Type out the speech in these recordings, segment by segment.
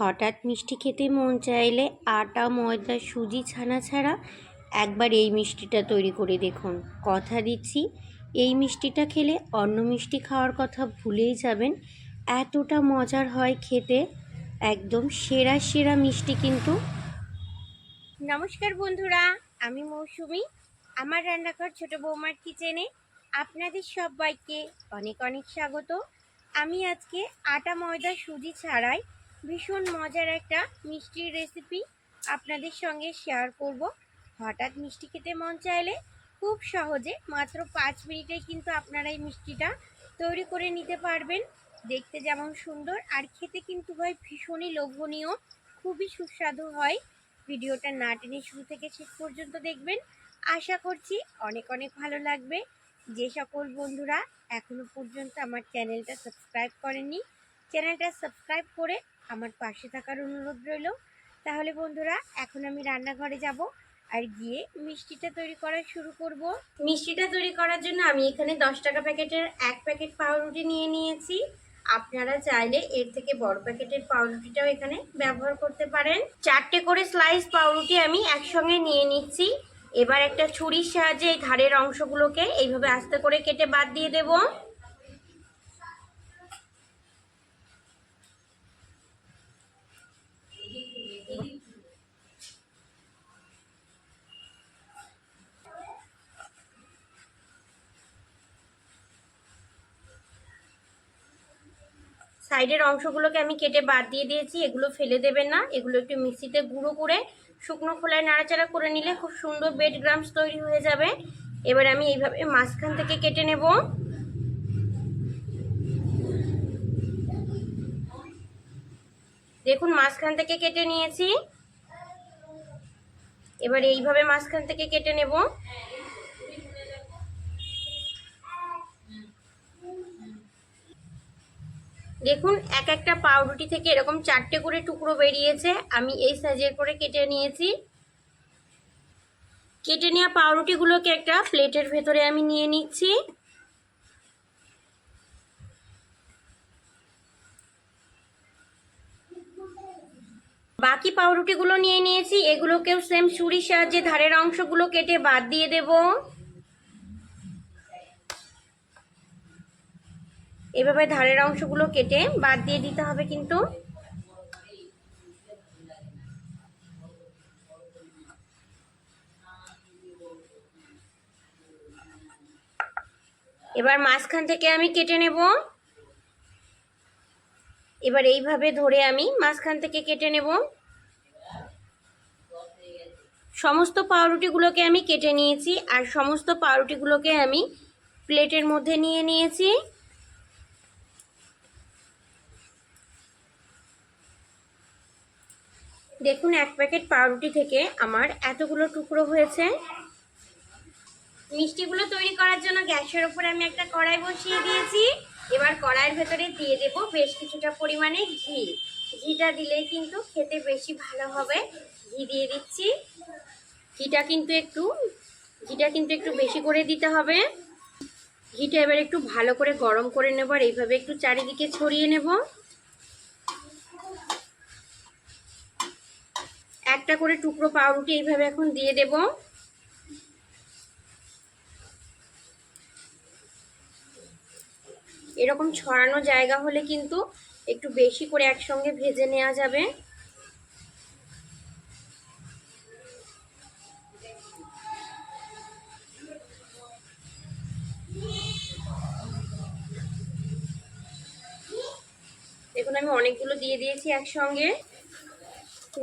হঠাৎ মিষ্টি খেতে মন চাইলে আটা ময়দা সুজি ছানা ছাড়া একবার এই মিষ্টিটা তৈরি করে দেখুন। কথা দিচ্ছি এই মিষ্টিটা খেলে অন্য মিষ্টি খাওয়ার কথা ভুলেই যাবেন, এতটা মজার হয় খেতে। একদম সেরা সেরা মিষ্টি কিন্তু। নমস্কার বন্ধুরা, আমি মৌসুমি। আমার রান্নাঘর ছোট বৌমার কিচেনে আপনাদের সবাইকে অনেক অনেক স্বাগত। আমি আজকে আটা ময়দা সুজি ছাড়াই ভীষণ মজার একটা মিষ্টির রেসিপি আপনাদের সঙ্গে শেয়ার করব। হঠাৎ মিষ্টি খেতে মন চাইলে খুব সহজে মাত্র 5 মিনিটে কিন্তু আপনারা এই মিষ্টিটা তৈরি করে নিতে পারবেন। দেখতে যেমন সুন্দর আর খেতে কিন্তু হয় ভীষণই লোভনীয়, খুবই সুস্বাদু হয়। ভিডিওটা না টেনে শুরু থেকে শেষ পর্যন্ত দেখবেন, আশা করছি অনেক অনেক ভালো লাগবে। যে সকল বন্ধুরা এখনো পর্যন্ত আমার চ্যানেলটা সাবস্ক্রাইব করেননি, চ্যানেলটা সাবস্ক্রাইব করে আমার পাশে থাকার অনুরোধ রইল। তাহলে বন্ধুরা এখন আমি রান্নাঘরে যাব আর গিয়ে মিষ্টিটা তৈরি করা শুরু করব। মিষ্টিটা তৈরি করার জন্য আমি এখানে 10 টাকা প্যাকেটের 1 প্যাকেট পাউরুটি নিয়ে নিয়েছি। আপনারা চাইলে এর থেকে বড় প্যাকেটের পাউরুটিটাও এখানে ব্যবহার করতে পারেন। 4টে করে স্লাইস পাউরুটি আমি একসঙ্গে নিয়ে নিচ্ছি। এবার একটা ছুরির সাহায্যে এই ধারের অংশগুলোকে এইভাবে আস্তে করে কেটে বাদ দিয়ে দেব। সাইডের অংশগুলোকে আমি কেটে বাদ দিয়ে দিয়েছি, এগুলো ফেলে দেবেন না। এগুলো একটু মিক্সিতে গুঁড়ো করে শুকনো খোলায় নাড়াচাড়া করে নিলে খুব সুন্দর বেড গ্রামস তৈরি হয়ে যাবে। এবার আমি এইভাবে মাঝখান থেকে কেটে নেব। দেখুন মাঝখান থেকে কেটে নিয়েছি। এবার এইভাবে মাঝখান থেকে কেটে নেব। দেখুন এক একটা পাউরুটি থেকে এরকম 4টে করে টুকরো বেরিয়েছে। আমি এই সাইজের করে কেটে নিয়েছি। কেটে নেওয়া পাউরুটিগুলোকে একটা প্লেটের ভেতরে আমি নিয়ে নিচ্ছি। বাকি পাউরুটিগুলো নিয়ে নিয়েছি, এগুলোকেও সেম ছুরির সাহায্যে ধারের অংশগুলো কেটে বাদ দিয়ে দেব। এভাবে ধারের অংশগুলো কেটে বাদ দিয়ে দিতে হবে কিন্তু। এবার মাঝখান থেকে আমি কেটে নেব। এবার এইভাবে ধরে আমি মাঝখান থেকে কেটে নেব। সমস্ত পাউরুটিগুলোকে আমি কেটে নিয়েছি আর সমস্ত পাউরুটিগুলোকে আমি প্লেটের মধ্যে নিয়ে নিয়েছি। দেখুন 1 প্যাকেট পাউরুটি থেকে আমার এতগুলো টুকরো হয়েছে। মিষ্টিগুলো তৈরি করার জন্য গ্যাসের উপরে আমি একটা কড়াই বসিয়ে দিয়েছি। এবার কড়াইয়ের ভেতরে দিয়ে দেব বেশ কিছুটা পরিমাণে ঘি। ঘিটা দিলে কিন্তু খেতে বেশি ভালো হবে। ঘি দিয়ে দিচ্ছি। ঘিটা কিন্তু একটু বেশি করে দিতে হবে। ঘিটা এবার একটু ভালো করে গরম করে নেব আর এইভাবে একটু চারিদিকে ছড়িয়ে নেব। একটা করে টুকরো পাউরুটি এইভাবে এখন দিয়ে দেব। এরকম ছড়ানো জায়গা হলে কিন্তু একটু বেশি করে একসঙ্গে ভেজে নেওয়া যাবে। দেখুন আমি অনেকগুলো দিয়ে দিয়েছি একসঙ্গে।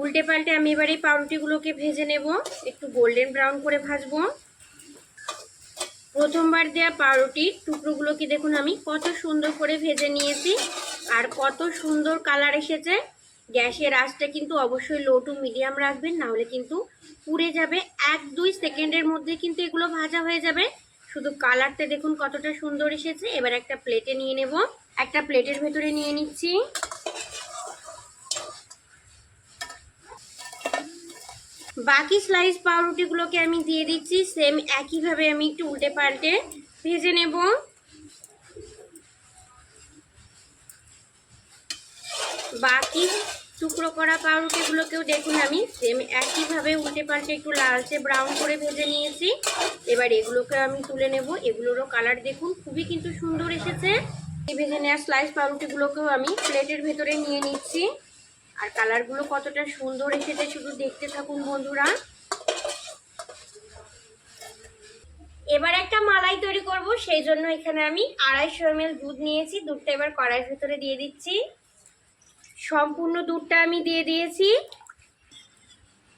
উল্টে পাল্টে আমি এবার এই পাউরুটিগুলোকে ভেজে নেব, একটু গোল্ডেন ব্রাউন করে ভাজবো। প্রথমবার দেওয়া পাউরুটির টুকরোগুলোকে দেখুন আমি কত সুন্দর করে ভেজে নিয়েছি আর কত সুন্দর কালার এসেছে। গ্যাসের আঁচটা কিন্তু অবশ্যই লো টু মিডিয়াম রাখবেন, না হলে কিন্তু পুড়ে যাবে। 1-2 সেকেন্ডের মধ্যে কিন্তু এগুলো ভাজা হয়ে যাবে। শুধু কালারটা দেখুন কতটা সুন্দর এসেছে। এবার একটা প্লেটে নিয়ে নেব। একটা প্লেটের ভেতরে নিয়ে নিচ্ছি। বাকি স্লাইস পাউরুটিগুলোকে আমি দিয়ে দিচ্ছি। সেম একইভাবে আমি একটু উল্টে পাল্টে ভেজে নেব। বাকি টুকরো করা পাউরুটিগুলোকেও দেখুন আমি সেম একইভাবে উল্টে পাল্টে একটু লালচে ব্রাউন করে ভেজে নিয়েছি। এবার এগুলোকে আমি তুলে নেব। এগুলোরও কালার দেখুন খুবই কিন্তু সুন্দর এসেছে। এই ভেজে নেওয়া স্লাইস পাউরুটিগুলোকেও আমি প্লেটের ভেতরে নিয়ে নিচ্ছি। আর কালারগুলো কতটা সুন্দর এসেছে শুধু দেখতে থাকুন বন্ধুরা। এবার একটা মালাই তৈরি করব, সেই জন্য এখানে আমি 250 ml দুধ নিয়েছি। দুধটা এবার কড়াইয়ের ভেতরে দিয়ে দিচ্ছি। সম্পূর্ণ দুধটা আমি দিয়ে দিয়েছি।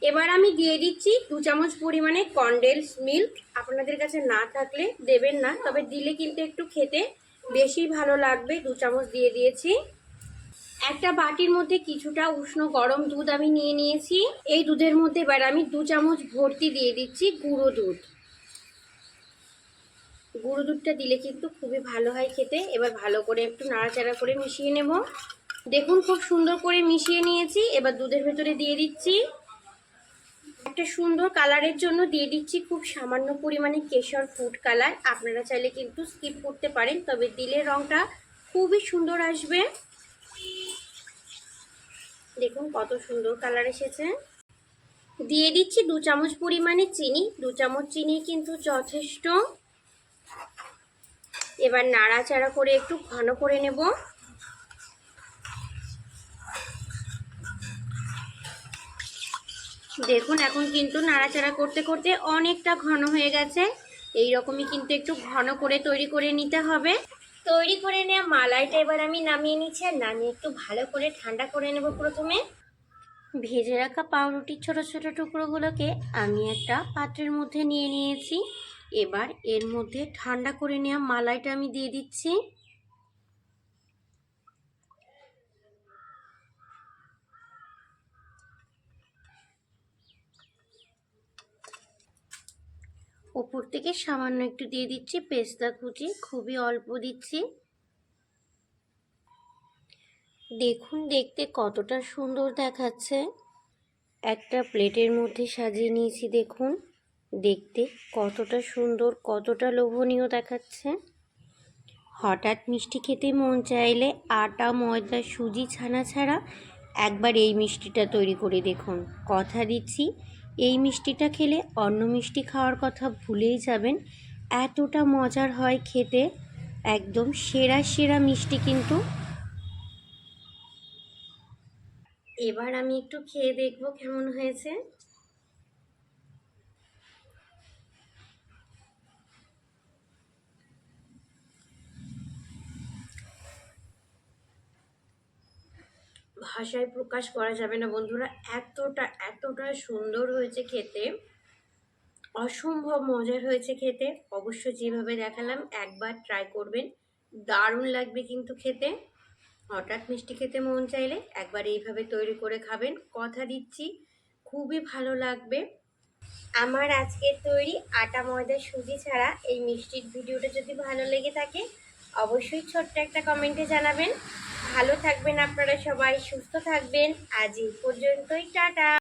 এবার আমি দিয়ে দিচ্ছি 2 চামচ পরিমাণে কনডেন্স মিল্ক। আপনাদের কাছে না থাকলে দেবেন না, তবে দিলে কিন্তু একটু খেতে বেশি ভালো লাগবে। 2 চামচ দিয়ে দিয়েছি। একটা বাটির মধ্যে কিছুটা উষ্ণ গরম দুধ আমি নিয়ে নিয়েছি। এই দুধের মধ্যে এবার আমি 2 চামচ ভর্তি দিয়ে দিচ্ছি গুঁড়ো দুধ। গুঁড়ো দুধটা দিলে কিন্তু খুবই ভালো হয় খেতে। এবার ভালো করে একটু নাড়াচাড়া করে মিশিয়ে নেব। দেখুন খুব সুন্দর করে মিশিয়ে নিয়েছি। এবার দুধের ভেতরে দিয়ে দিচ্ছি। একটা সুন্দর কালারের জন্য দিয়ে দিচ্ছি খুব সামান্য পরিমাণে কেশর ফুড কালার। আপনারা চাইলে কিন্তু স্কিপ করতে পারেন, তবে দিলে রঙটা খুবই সুন্দর আসবে। দেখুন কত সুন্দর কালার এসেছে। দিয়ে দিচ্ছি 2 চামচ পরিমাণে চিনি। 2 চামচ চিনি কিন্তু যথেষ্ট। এবার নাড়াচাড়া করে একটু ঘন করে নেব। দেখুন এখন কিন্তু নাড়াচাড়া করতে করতে অনেকটা ঘন হয়ে গেছে। এই রকমই কিন্তু একটু ঘন করে তৈরি করে নিতে হবে। তৈরি করে নেওয়া মালাইটা এবার আমি নামিয়ে নিচ্ছি। আর নামিয়ে একটু ভালো করে ঠান্ডা করে নেব। প্রথমে ভেজে রাখা পাউরুটির ছোট ছোট টুকরোগুলোকে আমি একটা পাত্রের মধ্যে নিয়ে নিয়েছি। এবার এর মধ্যে ঠান্ডা করে নেওয়া মালাইটা আমি দিয়ে দিচ্ছি। উপর থেকে সামান্য একটু দিয়ে দিচ্ছি পেস্তা কুচি, খুবই অল্প দিচ্ছি। দেখুন দেখতে কতটা সুন্দর দেখাচ্ছে। একটা প্লেটের মধ্যে সাজিয়ে নিয়েছি। দেখুন দেখতে কতটা সুন্দর, কতটা লোভনীয় দেখাচ্ছে। হঠাৎ মিষ্টি খেতে মন চাইলে আটা ময়দা সুজি ছানা ছাড়া একবার এই মিষ্টিটা তৈরি করে দেখুন। কথা দিচ্ছি এই মিষ্টিটা খেলে অন্য মিষ্টি খাওয়ার কথা ভুলেই যাবেন, এতটা মজার হয় খেতে। একদম সেরা সেরা মিষ্টি কিন্তু। এবার আমি একটু খেয়ে দেখব কেমন হয়েছে। ভাষায় প্রকাশ করা যাবে না বন্ধুরা, এতটা সুন্দর হয়েছে খেতে, অসম্ভব মজার হয়েছে খেতে। অবশ্যই যেভাবে দেখালাম একবার ট্রাই করবেন, দারুণ লাগবে কিন্তু খেতে। হঠাৎ মিষ্টি খেতে মন চাইলে একবার এইভাবে তৈরি করে খাবেন, কথা দিচ্ছি খুবই ভালো লাগবে। আমার আজকের তৈরি আটা ময়দা সুজি ছাড়া এই মিষ্টির ভিডিওটা যদি ভালো লেগে থাকে অবশ্যই ছোট্ট একটা কমেন্টে জানাবেন। ভালো থাকবেন আপনারা সবাই, সুস্থ থাকবেন। আজ এই পর্যন্তই, টাটা।